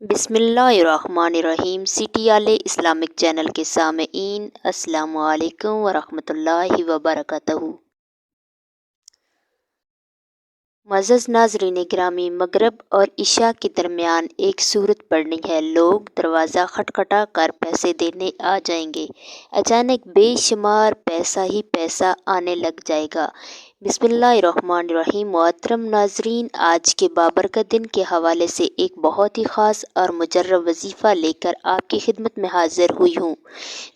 बिस्मिल्लाहिर्रहमानिर्रहीम। City Islamic channel के सामईन, अस्सलामु अलैकुम वरहमतुल्लाहि वबरकातुहू। मज़ज़ नाज़रीन गिरामी, मगरिब और इशा के दरमियान एक सूरत पढ़नी है। लोग दरवाज़ा खटखटा कर पैसे देने आ जाएंगे। अचानक बेशुमार पैसा ही पैसा आने लग जाएगा। बिस्मिल्लाहिर्रहमानिर्रहीम। मोहतरम नाज़रीन, आज के बाबरकत दिन के हवाले से एक बहुत ही ख़ास और मुजर्रब वजीफ़ा लेकर आपकी खिदमत में हाजिर हुई हूँ,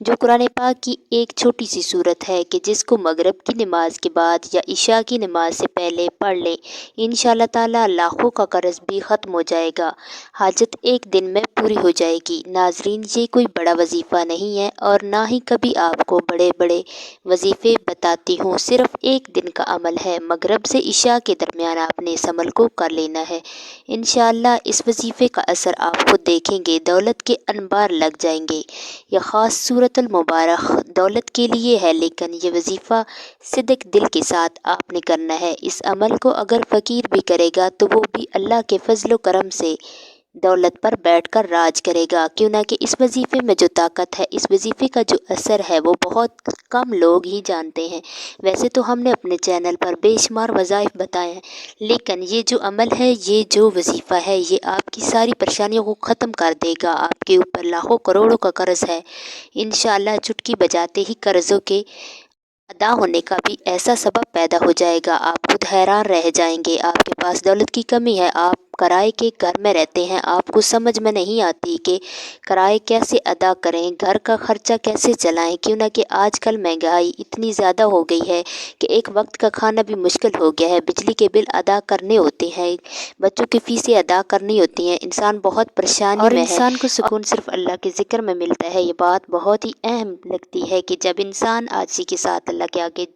जो कुरान पाक की एक छोटी सी सूरत है कि जिसको मगरिब की नमाज के बाद या इशा की नमाज से पहले पढ़ लें। इंशाअल्लाह ताला लाखों का कर्ज भी ख़त्म हो जाएगा, हाजत एक दिन में पूरी हो जाएगी। नाज़रीन, ये कोई बड़ा वजीफ़ा नहीं है और ना ही कभी आपको बड़े बड़े वजीफ़े बताती हूँ। सिर्फ एक दिन का अमल है। मगरिब से इशा के दरमियान आपने इस अमल को कर लेना है। इंशाअल्लाह इस वजीफ़े का असर आप खुद देखेंगे, दौलत के अनबार लग जाएंगे। यह ख़ास सूरतुल मुबारक दौलत के लिए है, लेकिन ये वजीफ़ा सिद्क दिल के साथ आपने करना है। इस अमल को अगर फ़कीर भी करेगा तो वो भी अल्लाह के फजल करम से दौलत पर बैठकर राज करेगा। क्यों ना कि इस वजीफ़े में जो ताकत है, इस वजीफ़े का जो असर है, वो बहुत कम लोग ही जानते हैं। वैसे तो हमने अपने चैनल पर बेशुमार वज़ाइफ बताए हैं, लेकिन ये जो अमल है, ये जो वजीफ़ा है, ये आपकी सारी परेशानियों को ख़त्म कर देगा। आपके ऊपर लाखों करोड़ों का कर्ज़ है, इंशाअल्लाह चुटकी बजाते ही कर्ज़ों के अदा होने का भी ऐसा सबब पैदा हो जाएगा, आप खुद हैरान रह जाएंगे। आपके पास दौलत की कमी है, आप किराए के घर में रहते हैं, आपको समझ में नहीं आती कि किराए कैसे अदा करें, घर का खर्चा कैसे चलाएं। क्यों ना कि आजकल महंगाई इतनी ज़्यादा हो गई है कि एक वक्त का खाना भी मुश्किल हो गया है। बिजली के बिल अदा करने होते हैं, बच्चों की फ़ीसें अदा करनी होती हैं, इंसान बहुत परेशानी में है। इंसान को सुकून सिर्फ अल्लाह के ज़िक्र में मिलता है। ये बात बहुत ही अहम लगती है कि जब इंसान आजिज़ी के साथ अल्लाह के आगे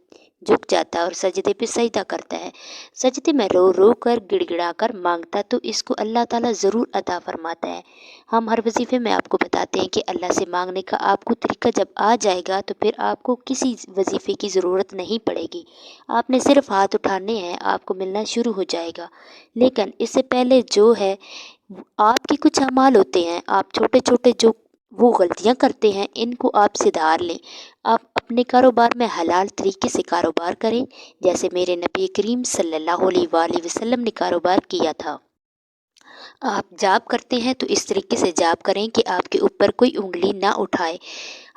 झुक जाता है और सजदे पे सजदा करता है, सजदे में रो रो कर गिड़गिड़ा कर मांगता, तो इसको अल्लाह ताला ज़रूर अता फरमाता है। हम हर वजीफ़े में आपको बताते हैं कि अल्लाह से मांगने का आपको तरीका जब आ जाएगा तो फिर आपको किसी वजीफ़े की ज़रूरत नहीं पड़ेगी। आपने सिर्फ हाथ उठाने हैं, आपको मिलना शुरू हो जाएगा। लेकिन इससे पहले जो है, आपके कुछ अमाल होते हैं, आप छोटे छोटे जो वो गलतियां करते हैं, इनको आप सुधार लें। आप अपने कारोबार में हलाल तरीके से कारोबार करें, जैसे मेरे नबी करीम सल्लल्लाहु अलैहि वसल्लम ने कारोबार किया था। आप जाब करते हैं तो इस तरीके से जाब करें कि आपके ऊपर कोई उंगली ना उठाए।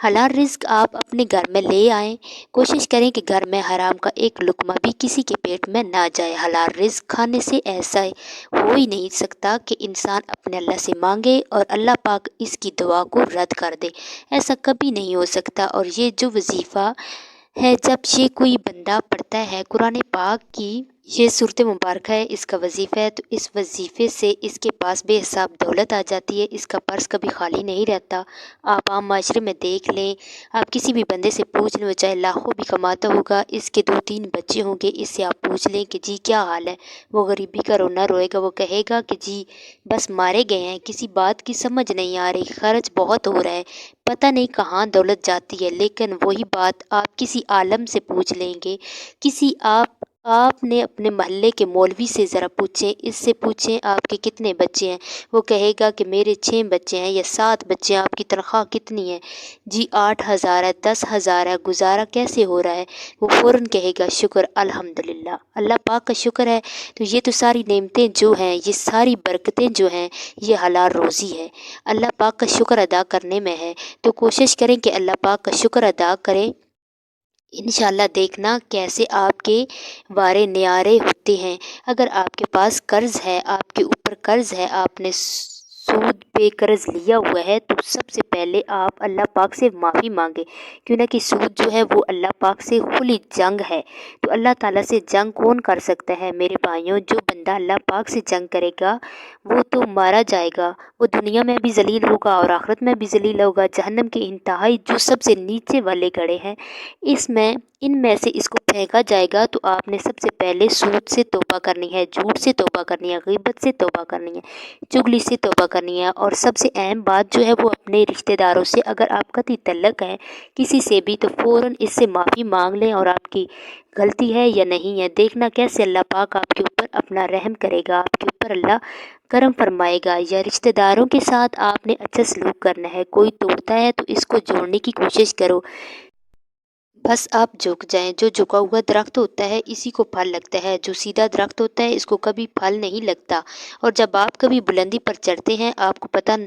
हलाल रिज़्क आप अपने घर में ले आएँ। कोशिश करें कि घर में हराम का एक लुक़मा भी किसी के पेट में ना जाए। हलाल रिज़्क खाने से ऐसा हो ही नहीं सकता कि इंसान अपने अल्लाह से मांगे और अल्लाह पाक इसकी दुआ को रद्द कर दे, ऐसा कभी नहीं हो सकता। और ये जो वजीफ़ा है, जब ये कोई बंदा पढ़ता है, कुरान पाक की ये सूरत मुबारक है, इसका वजीफ़ा है, तो इस वजीफ़े से इसके पास बेहिसाब दौलत आ जाती है, इसका पर्स कभी खाली नहीं रहता। आप आम माशरे में देख लें, आप किसी भी बंदे से पूछ लें, चाहे लाखों भी कमाता होगा, इसके 2-3 बच्चे होंगे, इससे आप पूछ लें कि जी क्या हाल है, वो गरीबी का रोना रोएगा। वो कहेगा कि जी बस मारे गए हैं, किसी बात की समझ नहीं आ रही, खर्च बहुत हो रहा है, पता नहीं कहाँ दौलत जाती है। लेकिन वही बात आप किसी आलम से पूछ लेंगे, किसी आपने अपने मोहल्ले के मौलवी से ज़रा पूछें, इससे पूछें आपके कितने बच्चे हैं, वो कहेगा कि मेरे 6 बच्चे हैं या 7 बच्चे हैं। आपकी तनख्वाह कितनी है? जी 8,000 है, 10,000 है, गुजारा कैसे हो रहा है? वो फ़ौरन कहेगा शुक्र अल्हम्दुलिल्लाह, अल्लाह पाक का शुक्र है। तो ये तो सारी नेमतें जो हैं, ये सारी बरकतें जो हैं, ये हलाल रोज़ी है, अल्लाह पाक का शुक्र अदा करने में है। तो कोशिश करें कि अल्लाह पाक का शुक्र अदा करें। इंशाअल्लाह देखना कैसे आपके वारे न्यारे होते हैं। अगर आपके पास कर्ज़ है, आपके ऊपर कर्ज़ है, आपने सूद पे कर्ज़ लिया हुआ है, तो सबसे पहले आप अल्लाह पाक से माफ़ी मांगे। क्यों ना कि सूद जो है वो अल्लाह पाक से खुली जंग है। तो अल्लाह ताला से जंग कौन कर सकता है मेरे भाइयों? जो बंदा अल्लाह पाक से जंग करेगा वो तो मारा जाएगा, वो दुनिया में भी जलील होगा और आखिरत में भी जलील होगा। जहन्नम के इंतहाई जो सबसे नीचे वाले गड्ढे हैं, इनमें से इसको फेंका जाएगा। तो आपने सबसे पहले सूद से तौबा करनी है, झूठ से तौबा करनी है, गीबत से तौबा करनी है, चुगली से तौबा करनी है। और सबसे अहम बात जो है वो अपने रिश्तेदारों से, अगर आप कती तल्लक हैं किसी से भी, तो फ़ौरन इससे माफ़ी मांग लें और आपकी غلطी है या नहीं है। देखना कैसे अल्लाह पाक आपके ऊपर अपना रहम करेगा, आपके ऊपर अल्लाह करम फरमाएगा। या रिश्तेदारों के साथ आपने अच्छा सलूक करना है, कोई तोड़ता है तो इसको जोड़ने की कोशिश करो, बस आप झुक जाएं। जो झुका हुआ दरख्त होता है इसी को फल लगता है, जो सीधा दरख्त होता है इसको कभी फल नहीं लगता। और जब आप कभी बुलंदी पर चढ़ते हैं, आपको पता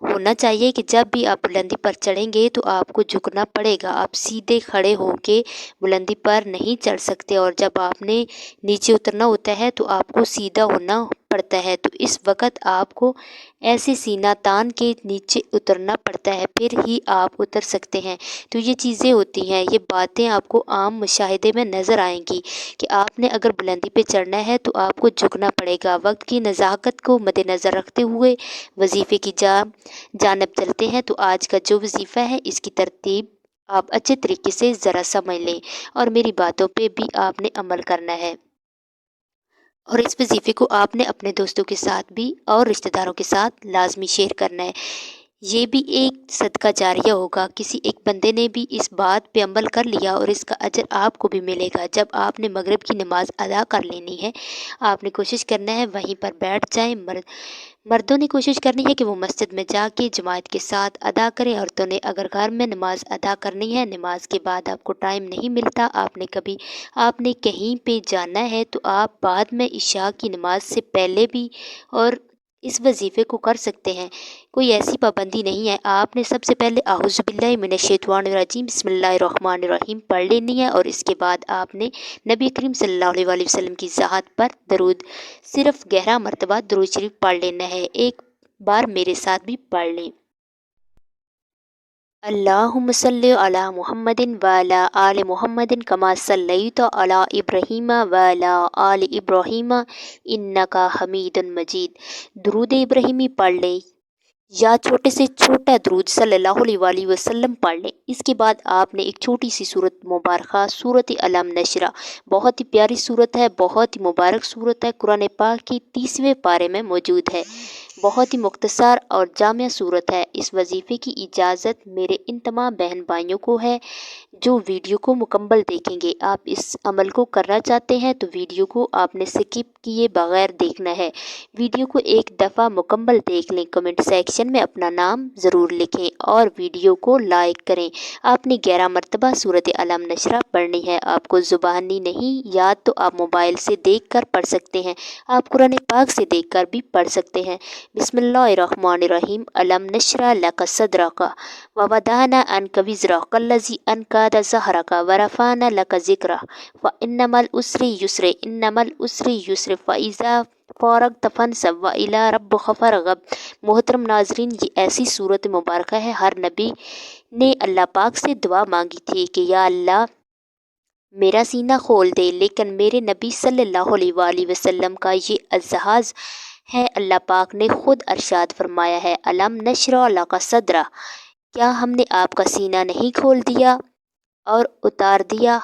होना चाहिए कि जब भी आप बुलंदी पर चढ़ेंगे तो आपको झुकना पड़ेगा, आप सीधे खड़े होके बुलंदी पर नहीं चढ़ सकते। और जब आपने नीचे उतरना होता है तो आपको सीधा होना पड़ता है, तो इस वक्त आपको ऐसे सीना तान के नीचे उतरना पड़ता है, फिर ही आप उतर सकते हैं। तो ये चीज़ें होती हैं, ये बातें आपको आम मुशाहिदे में नज़र आएंगी कि आपने अगर बुलंदी पे चढ़ना है तो आपको झुकना पड़ेगा। वक्त की नज़ाकत को मद्देनज़र रखते हुए वजीफ़े की जानब चलते हैं। तो आज का जो वजीफ़ा है इसकी तरतीब आप अच्छे तरीके से ज़रा समझ लें और मेरी बातों पे भी आपने अमल करना है। और इस वजीफ़े को आपने अपने दोस्तों के साथ भी और रिश्तेदारों के साथ लाजमी शेयर करना है। ये भी एक सदका जारिया होगा, किसी एक बंदे ने भी इस बात पे अमल कर लिया और इसका अजर आपको भी मिलेगा। जब आपने मगरिब की नमाज़ अदा कर लेनी है, आपने कोशिश करना है वहीं पर बैठ जाएं। मर्दों ने कोशिश करनी है कि वो मस्जिद में जाके जमात के साथ अदा करें। औरतों ने अगर घर में नमाज अदा करनी है, नमाज के बाद आपको टाइम नहीं मिलता, आपने कहीं पे जाना है, तो आप बाद में इशा की नमाज से पहले भी और इस वजीफ़े को कर सकते हैं। कोई ऐसी पाबंदी नहीं है। आपने सबसे पहले आऊज़ु बिल्लाहि मिनश्शैतानिर्रजीम बिस्मिल्लाहिर्रहमानिर्रहीम पढ़ लेनी है और इसके बाद आपने नबी करीम सल्लल्लाहु अलैहि वसल्लम की ज़ात पर दरूद सिर्फ 11 मरतबा दरूद शरीफ पढ़ लेना है। एक बार मेरे साथ भी पढ़ लें। अल्लाहुम्म सल्लि अला मुहम्मदिन व अला आलि मुहम्मदिन कमा सल्लैत अला इब्राहीम व अला आलि इब्राहीम इन्नका हमीदुन मजीद। दुरूद इब्राहीमी पढ़ लें या छोटे से छोटा दरूद सल्लल्लाहु अलैहि वसल्लम पढ़ लें। इसके बाद आपने एक छोटी सी सूरत मुबारक सूरत अलम नशरा, बहुत ही प्यारी सूरत है, बहुत ही मुबारक सूरत है, कुरान पाक की 30वें पारे में मौजूद है। बहुत ही मुख्तसर और जामिया सूरत है। इस वजीफ़े की इजाज़त मेरे इन तमाम बहन भाइयों को है जो वीडियो को मुकम्मल देखेंगे। आप इस अमल को करना चाहते हैं तो वीडियो को आपने स्किप किए बगैर देखना है। वीडियो को एक दफ़ा मुकम्मल देख लें, कमेंट सेक्शन में अपना नाम ज़रूर लिखें और वीडियो को लाइक करें। आपने 11 मरतबा सूरत अलम नशरा पढ़नी है। आपको ज़ुबानी नहीं याद तो आप मोबाइल से देख कर पढ़ सकते हैं, आप कुरान पाक से देख कर भी पढ़ सकते हैं। बिस्मिल्लाहिर्रहमानिर्रहीम। अलम नशरा लका सदरका व वदाना अन्का विज़रका लज़ी अनक़द ज़हरका व रफ़अना लका ज़िक्रा व इन्नमल उसरि युस्रा इन्नमल उसरि युस्रा फ़इज़ा फ़रग़्त फ़ंसब व इला रब्बिका फ़रग़ब। मोहतरम नाज़रीन, ये ऐसी सूरत मुबारक है, हर नबी ने अल्लाह पाक से दुआ मांगी थी कि या अल्लाह मेरा सीना खोल दे, लेकिन मेरे नबी सल्लल्लाहु अलैहि वसल्लम का ये एजाज़ है। अल्लाह पाक ने खुद अरशाद फरमाया है, अलम नशरा लका सदरा, क्या हमने आपका सीना नहीं खोल दिया और उतार दिया।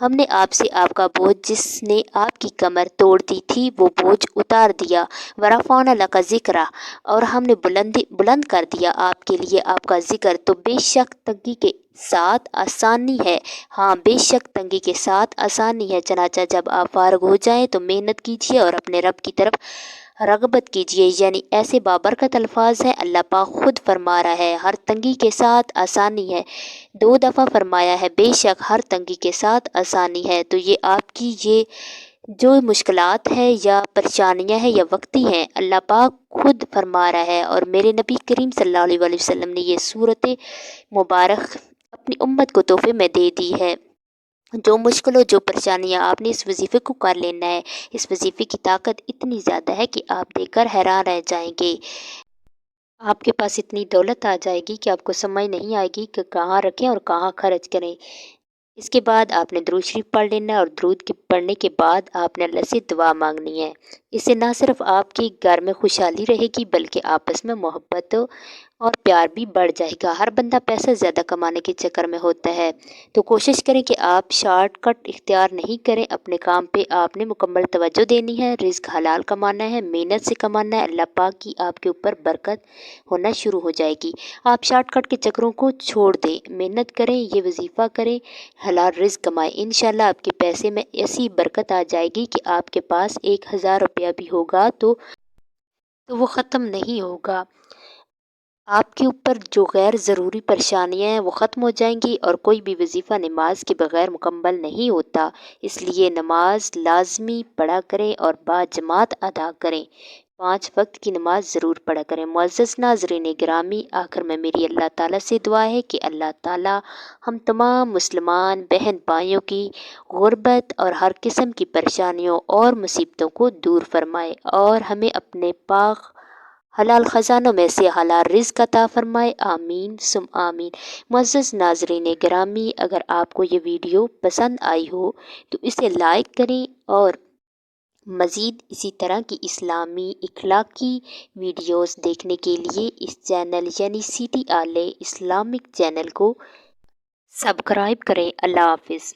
हमने आपसे आपका बोझ, जिसने आपकी कमर तोड़ दी थी, वो बोझ उतार दिया। वरफ़अना लका ज़िक्रा, और हमने बुलंद कर दिया आपके लिए आपका जिक्र। तो बेशक तंगी के साथ आसानी है, हाँ बेशक तंगी के साथ आसानी है। चनाचा जब आप फारग हो जाएं तो मेहनत कीजिए और अपने रब की तरफ रगबत कीजिए। यानी ऐसे बाबरकत अल्फाज हैं, अल्लाह पाक खुद फरमा रहा है हर तंगी के साथ आसानी है। 2 दफ़ा फरमाया है बेशक हर तंगी के साथ आसानी है। तो ये आपकी ये जो मुश्किलात है या परेशानियां हैं या वक्ती हैं, अल्लाह पाक खुद फरमा रहा है। और मेरे नबी करीम सल्लल्लाहु अलैहि वसल्लम ने ये सूरत मुबारक अपनी उम्मत को तोहफे में दे दी है। जो मुश्किलों जो परेशानियां, आपने इस वजीफ़े को कर लेना है। इस वजीफ़े की ताकत इतनी ज़्यादा है कि आप देखकर हैरान रह जाएंगे। आपके पास इतनी दौलत आ जाएगी कि आपको समझ नहीं आएगी कि कहाँ रखें और कहाँ खर्च करें। इसके बाद आपने दरूद शरीफ पढ़ लेना है और दरूद के पढ़ने के बाद आपने अल्लाह से दुआ मांगनी है। इससे ना सिर्फ आपके घर में खुशहाली रहेगी बल्कि आपस में मोहब्बत اور پیار بھی بڑھ جائے گا۔ ہر بندہ پیسہ زیادہ کمانے کے چکر میں ہوتا ہے، تو کوشش کریں کہ آپ شارٹ کٹ اختیار نہیں کریں۔ اپنے کام پہ آپ نے مکمل توجہ دینی ہے، رزق حلال کمانا ہے، محنت سے کمانا ہے، اللہ پاک کی آپ کے اوپر برکت ہونا شروع ہو جائے گی۔ آپ شارٹ کٹ کے چکروں کو چھوڑ دیں، محنت کریں، یہ وظیفہ کریں، حلال رزق کمائیں، انشاءاللہ آپ کے پیسے میں ایسی برکت آ جائے گی کہ آپ کے پاس 1000 روپیہ بھی ہوگا تو وہ ختم نہیں ہوگا۔ آپ کے اوپر جو غیر ضروری پریشانیاں ہیں وہ ختم ہو جائیں گی، اور کوئی بھی وظیفہ نماز کے بغیر مکمل نہیں ہوتا، اس لیے نماز لازمی پڑھا کریں اور باجماعت ادا کریں۔ 5 وقت کی نماز ضرور پڑھا کریں۔ معزز ناظرین گرامی، آخر میں میری اللہ تعالیٰ سے دعا ہے کہ اللہ تعالیٰ ہم تمام مسلمان بہن بھائیوں کی غربت اور ہر قسم کی پریشانیوں اور مصیبتوں کو دور فرمائے، اور ہمیں اپنے پاک حلال خزانوں میں سے حلال رزق عطا فرمائے، آمین ثم آمین۔ معزز ناظرین گرامی، اگر آپ کو یہ ویڈیو پسند آئی ہو تو اسے لائک کریں، اور مزید اسی طرح کی اسلامی اخلاقی ویڈیوز دیکھنے کے لیے اس چینل یعنی سٹی آلے اسلامک چینل کو سبسکرائب کریں۔ اللہ حافظ۔